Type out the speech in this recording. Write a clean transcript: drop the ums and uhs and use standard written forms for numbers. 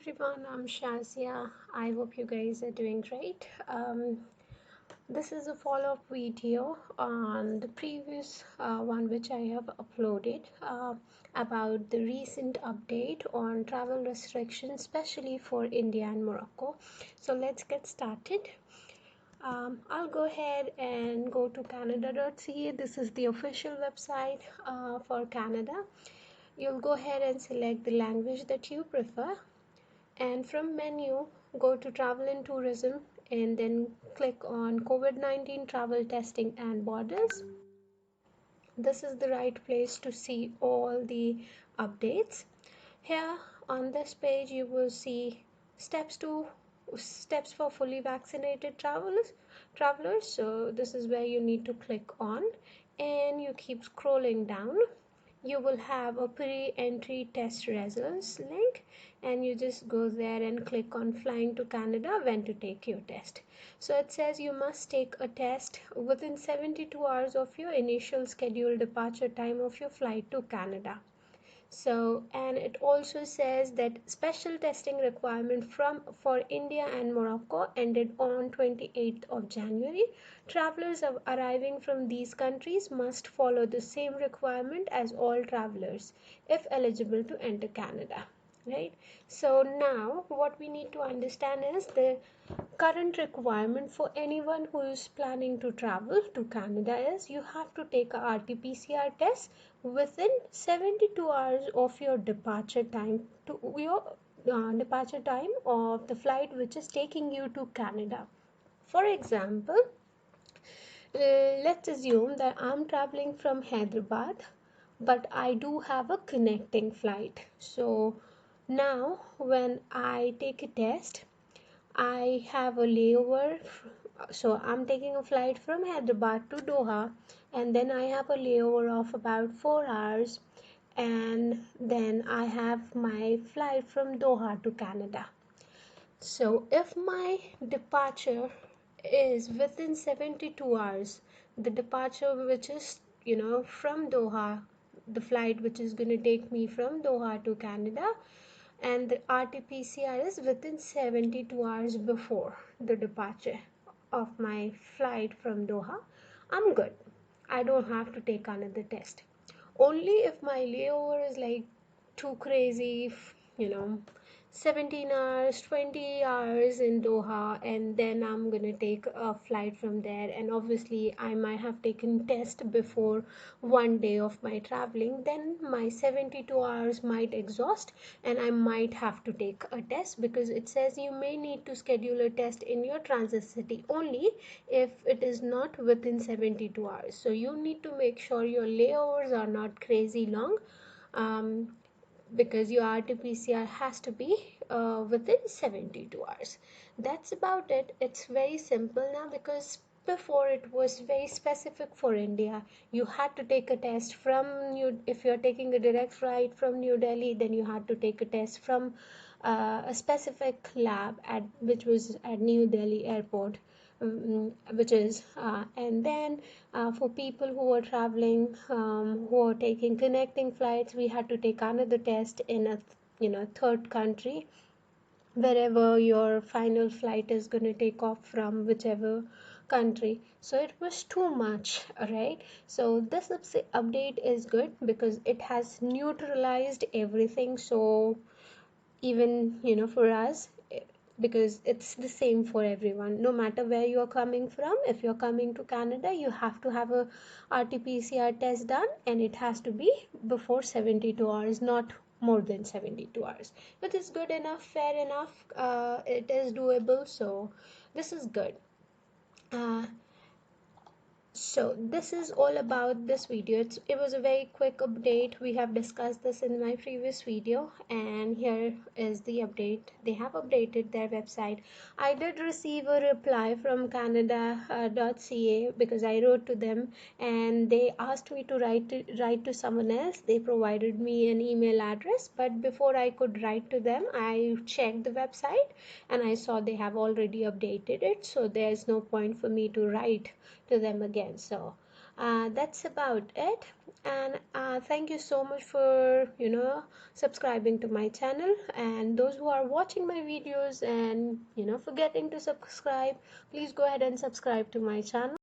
everyone, I'm Shazia. I hope you guys are doing great. This is a follow-up video on the previous one which I have uploaded about the recent update on travel restrictions, especially for India and Morocco. So let's get started. I'll go ahead and go to canada.ca. This is the official website for Canada. You'll go ahead and select the language that you prefer, and from menu go to travel and tourism and then click on COVID-19 travel testing and borders. This is the right place to see all the updates. Here on this page you will see steps for fully vaccinated travelers. So this is where you need to click on, and you keep scrolling down. You will have a pre-entry test results link, and you just go there and click on flying to Canada, when to take your test. So it says you must take a test within 72 hours of your initial scheduled departure time of your flight to Canada. So, and it also says that special testing requirement for India and Morocco ended on 28th of January. Travelers arriving from these countries must follow the same requirement as all travelers if eligible to enter Canada. Right? So now what we need to understand is the current requirement for anyone who is planning to travel to Canada is you have to take a RT-PCR test within 72 hours of your departure time of the flight which is taking you to Canada. For example, let's assume that I'm traveling from Hyderabad, but I do have a connecting flight. So now when I take a test, I have a layover. So I'm taking a flight from Hyderabad to Doha, and then I have a layover of about 4 hours, and then I have my flight from Doha to Canada. So if my departure is within 72 hours, the departure which is, from Doha, the flight which is going to take me from Doha to Canada, and the RT-PCR is within 72 hours before the departure of my flight from Doha, I'm good. I don't have to take another test. Only if my layover is like too crazy, 17 hours, 20 hours in Doha, and then I'm gonna take a flight from there, and obviously I might have taken test before one day of my traveling, then my 72 hours might exhaust and I might have to take a test, because it says you may need to schedule a test in your transit city only if it is not within 72 hours. So you need to make sure your layovers are not crazy long, because your RT-PCR has to be within 72 hours. That's about it. It's very simple now, because before it was very specific for India. You had to take a test from if you're taking a direct flight from New Delhi, then you had to take a test from a specific lab which was at New Delhi airport, which is and then for people who are traveling, who are taking connecting flights, we had to take another test in a third country, wherever your final flight is going to take off from, whichever country. So it was too much, right? So this update is good because it has neutralized everything. So even for us, because it's the same for everyone, no matter where you're coming from. If you're coming to Canada, you have to have a RT-PCR test done, and it has to be before 72 hours, not more than 72 hours. But it's good enough, fair enough, it is doable, so this is good. So this is all about this video. It was a very quick update. We have discussed this in my previous video, and here is the update. They have updated their website. I did receive a reply from canada.ca because I wrote to them, and they asked me to write to someone else. They provided me an email address, but before I could write to them, I checked the website and I saw they have already updated it, so there's no point for me to write to them again. So That's about it. And thank you so much for subscribing to my channel, and those who are watching my videos and forgetting to subscribe, please go ahead and subscribe to my channel.